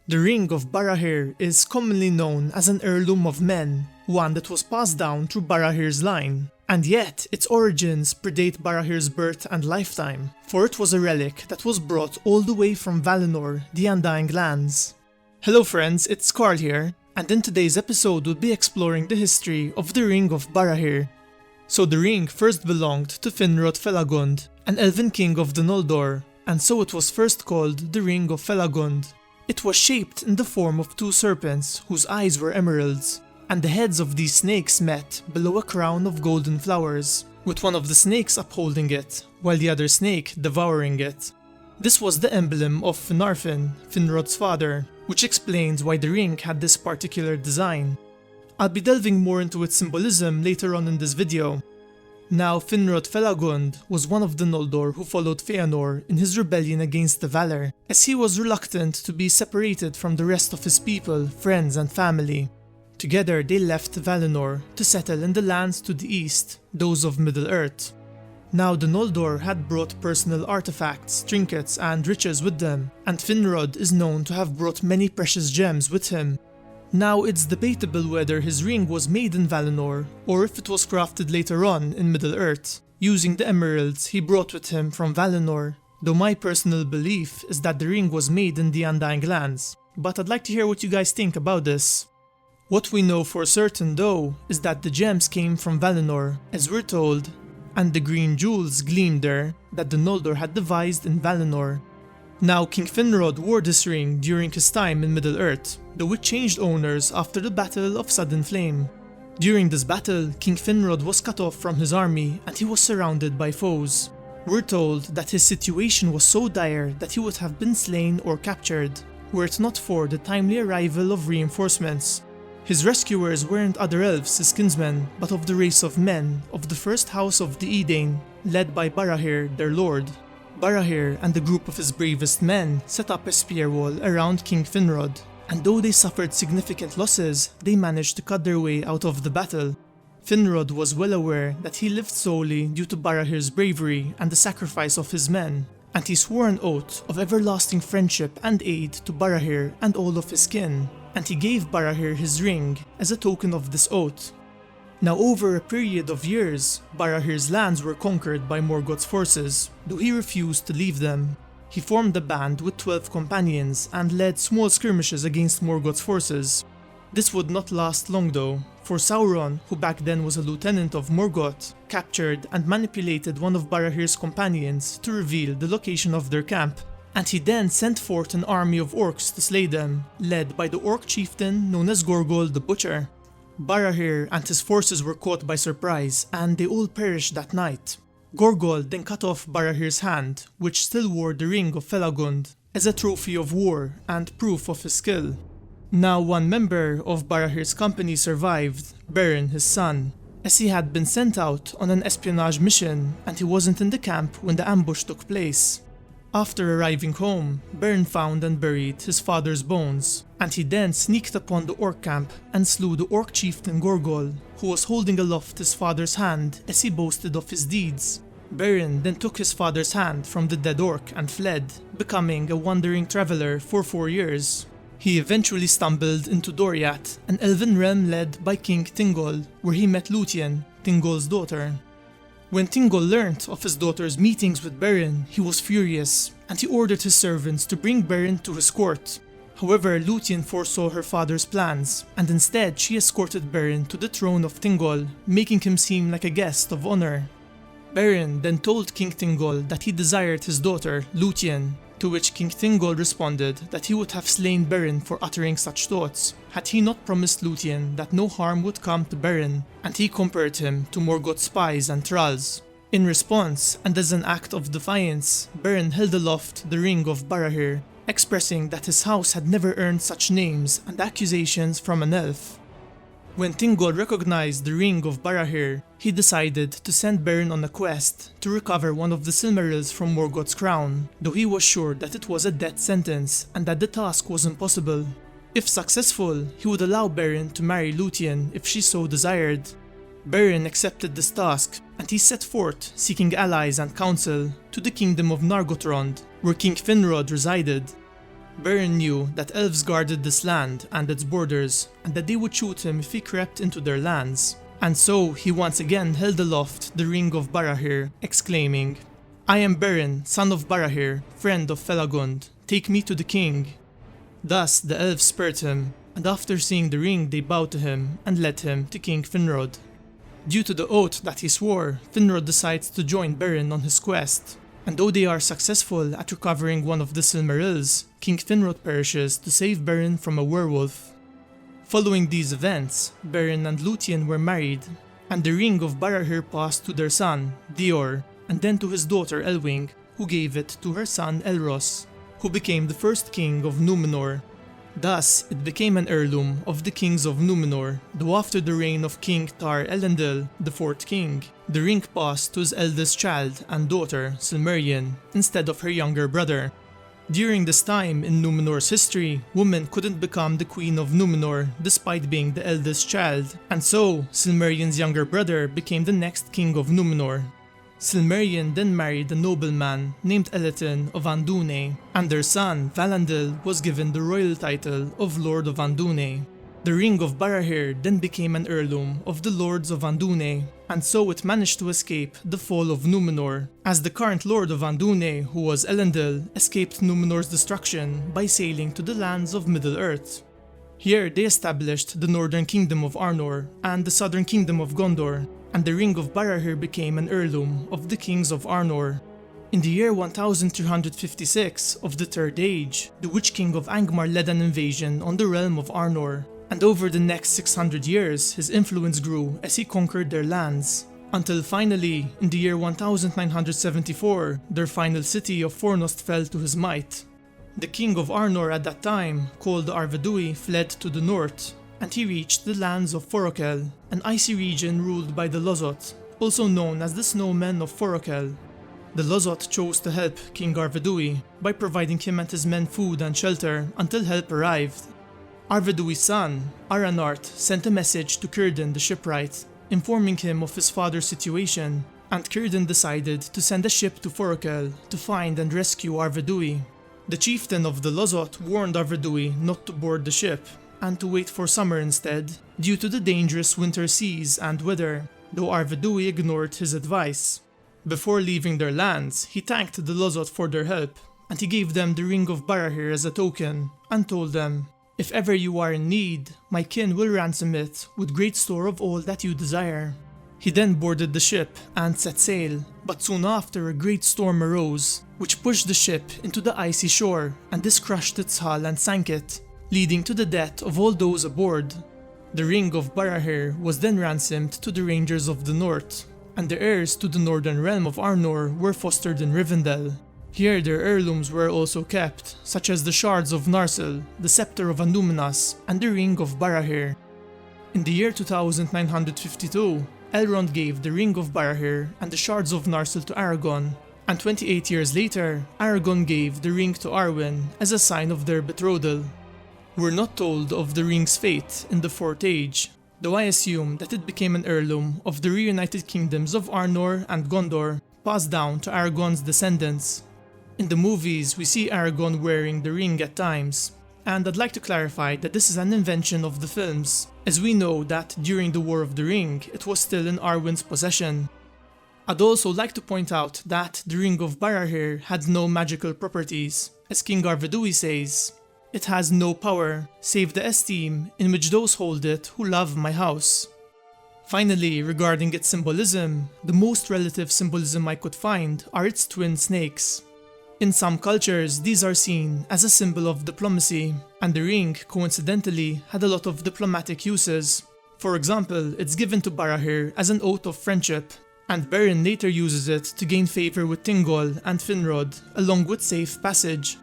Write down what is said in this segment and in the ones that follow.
The Ring of Barahir is commonly known as an heirloom of men, one that was passed down through Barahir's line. And yet, its origins predate Barahir's birth and lifetime, for it was a relic that was brought all the way from Valinor, the Undying Lands. Hello friends, it's Carl here, and in today's episode we'll be exploring the history of the Ring of Barahir. So the ring first belonged to Finrod Felagund, an elven king of the Noldor, and so it was first called the Ring of Felagund. It was shaped in the form of two serpents whose eyes were emeralds, and the heads of these snakes met below a crown of golden flowers, with one of the snakes upholding it, while the other snake devouring it. This was the emblem of Finarfin, Finrod's father, which explains why the ring had this particular design. I'll be delving more into its symbolism later on in this video. Now, Finrod Felagund was one of the Noldor who followed Feanor in his rebellion against the Valar, as he was reluctant to be separated from the rest of his people, friends and family. Together they left Valinor to settle in the lands to the east, those of Middle-earth. Now the Noldor had brought personal artifacts, trinkets and riches with them, and Finrod is known to have brought many precious gems with him. Now it's debatable whether his ring was made in Valinor or if it was crafted later on in Middle-earth, using the emeralds he brought with him from Valinor, though my personal belief is that the ring was made in the Undying Lands, but I'd like to hear what you guys think about this. What we know for certain though is that the gems came from Valinor, as we're told, and the green jewels gleamed there that the Noldor had devised in Valinor. Now King Finrod wore this ring during his time in Middle-earth, though it changed owners after the Battle of Sudden Flame. During this battle, King Finrod was cut off from his army and he was surrounded by foes. We're told that his situation was so dire that he would have been slain or captured, were it not for the timely arrival of reinforcements. His rescuers weren't other elves, his kinsmen, but of the race of men of the first house of the Edain, led by Barahir, their lord. Barahir and a group of his bravest men set up a spear wall around King Finrod, and though they suffered significant losses, they managed to cut their way out of the battle. Finrod was well aware that he lived solely due to Barahir's bravery and the sacrifice of his men, and he swore an oath of everlasting friendship and aid to Barahir and all of his kin, and he gave Barahir his ring as a token of this oath. Now over a period of years, Barahir's lands were conquered by Morgoth's forces, though he refused to leave them. He formed a band with 12 companions and led small skirmishes against Morgoth's forces. This would not last long though, for Sauron, who back then was a lieutenant of Morgoth, captured and manipulated one of Barahir's companions to reveal the location of their camp, and he then sent forth an army of orcs to slay them, led by the orc chieftain known as Gorgol the Butcher. Barahir and his forces were caught by surprise, and they all perished that night. Gorgol then cut off Barahir's hand, which still wore the Ring of Felagund, as a trophy of war and proof of his skill. Now one member of Barahir's company survived, Beren, his son, as he had been sent out on an espionage mission and he wasn't in the camp when the ambush took place. After arriving home, Beren found and buried his father's bones, and he then sneaked upon the orc camp and slew the orc chieftain Gorgol, who was holding aloft his father's hand as he boasted of his deeds. Beren then took his father's hand from the dead orc and fled, becoming a wandering traveler for 4 years. He eventually stumbled into Doriath, an elven realm led by King Thingol, where he met Lúthien, Thingol's daughter. When Thingol learnt of his daughter's meetings with Beren, he was furious, and he ordered his servants to bring Beren to his court. However, Lúthien foresaw her father's plans, and instead she escorted Beren to the throne of Thingol, making him seem like a guest of honor. Beren then told King Thingol that he desired his daughter, Lúthien, to which King Thingol responded that he would have slain Beren for uttering such thoughts, had he not promised Lúthien that no harm would come to Beren, and he compared him to Morgoth's spies and thralls. In response, and as an act of defiance, Beren held aloft the Ring of Barahir, expressing that his house had never earned such names and accusations from an elf. When Thingol recognized the Ring of Barahir, he decided to send Beren on a quest to recover one of the Silmarils from Morgoth's crown, though he was sure that it was a death sentence and that the task was impossible. If successful, he would allow Beren to marry Lúthien if she so desired. Beren accepted this task, and he set forth, seeking allies and counsel, to the kingdom of Nargothrond, where King Finrod resided. Beren knew that elves guarded this land and its borders, and that they would shoot him if he crept into their lands. And so he once again held aloft the Ring of Barahir, exclaiming, "I am Beren, son of Barahir, friend of Felagund. Take me to the king." Thus the elves spurred him, and after seeing the ring they bowed to him and led him to King Finrod. Due to the oath that he swore, Finrod decides to join Beren on his quest, and though they are successful at recovering one of the Silmarils, King Finrod perishes to save Beren from a werewolf. Following these events, Beren and Lúthien were married, and the Ring of Barahir passed to their son, Dior, and then to his daughter Elwing, who gave it to her son Elros, who became the first king of Númenor. Thus, it became an heirloom of the kings of Númenor, though after the reign of King Tar-Elendil, the fourth king, the ring passed to his eldest child and daughter, Silmerian, instead of her younger brother. During this time in Númenor's history, women couldn't become the queen of Númenor despite being the eldest child, and so Silmerian's younger brother became the next king of Númenor. Silmerian then married a nobleman named Elethin of Andúne, and their son Valandil was given the royal title of Lord of Andúne. The Ring of Barahir then became an heirloom of the Lords of Andúne, and so it managed to escape the fall of Númenor, as the current Lord of Andúne, who was Elendil, escaped Númenor's destruction by sailing to the lands of Middle-earth. Here they established the northern kingdom of Arnor and the southern kingdom of Gondor, and the Ring of Barahir became an heirloom of the kings of Arnor. In the year 1356 of the Third Age, the Witch King of Angmar led an invasion on the realm of Arnor, and over the next 600 years his influence grew as he conquered their lands, until finally, in the year 1974, their final city of Fornost fell to his might. The king of Arnor at that time, called Arvidui, fled to the north, and he reached the lands of Forokel, an icy region ruled by the Lozot, also known as the Snowmen of Forokel. The Lozot chose to help King Arvidui by providing him and his men food and shelter until help arrived. Arvidui's son, Aranart, sent a message to Círdan the shipwright, informing him of his father's situation, and Círdan decided to send a ship to Forokel to find and rescue Arvidui. The chieftain of the Lozot warned Arvidui not to board the ship, and to wait for summer instead, due to the dangerous winter seas and weather, though Arvidui ignored his advice. Before leaving their lands, he thanked the Lozot for their help, and he gave them the Ring of Barahir as a token, and told them, "If ever you are in need, my kin will ransom it with great store of all that you desire." He then boarded the ship and set sail, but soon after a great storm arose, which pushed the ship into the icy shore, and this crushed its hull and sank it, leading to the death of all those aboard. The Ring of Barahir was then ransomed to the Rangers of the North, and the heirs to the northern realm of Arnor were fostered in Rivendell. Here their heirlooms were also kept, such as the Shards of Narsil, the Scepter of Annúminas, and the Ring of Barahir. In the year 2952, Elrond gave the Ring of Barahir and the Shards of Narsil to Aragorn, and 28 years later, Aragorn gave the ring to Arwen as a sign of their betrothal. We're not told of the ring's fate in the Fourth Age, though I assume that it became an heirloom of the reunited kingdoms of Arnor and Gondor, passed down to Aragorn's descendants. In the movies, we see Aragorn wearing the ring at times, and I'd like to clarify that this is an invention of the films, as we know that during the War of the Ring, it was still in Arwen's possession. I'd also like to point out that the Ring of Barahir had no magical properties, as King Arvidui says, "It has no power, save the esteem in which those hold it who love my house." Finally, regarding its symbolism, the most relative symbolism I could find are its twin snakes. In some cultures, these are seen as a symbol of diplomacy, and the ring, coincidentally, had a lot of diplomatic uses. For example, it's given to Barahir as an oath of friendship, and Beren later uses it to gain favor with Thingol and Finrod, along with safe passage.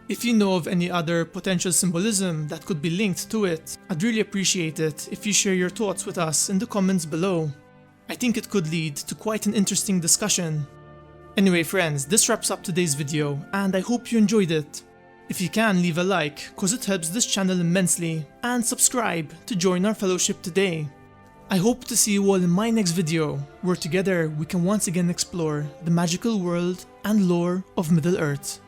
If you know of any other potential symbolism that could be linked to it, I'd really appreciate it if you share your thoughts with us in the comments below. I think it could lead to quite an interesting discussion. Anyway friends, this wraps up today's video, and I hope you enjoyed it. If you can, leave a like, cause it helps this channel immensely, and subscribe to join our fellowship today. I hope to see you all in my next video, where together we can once again explore the magical world and lore of Middle-earth.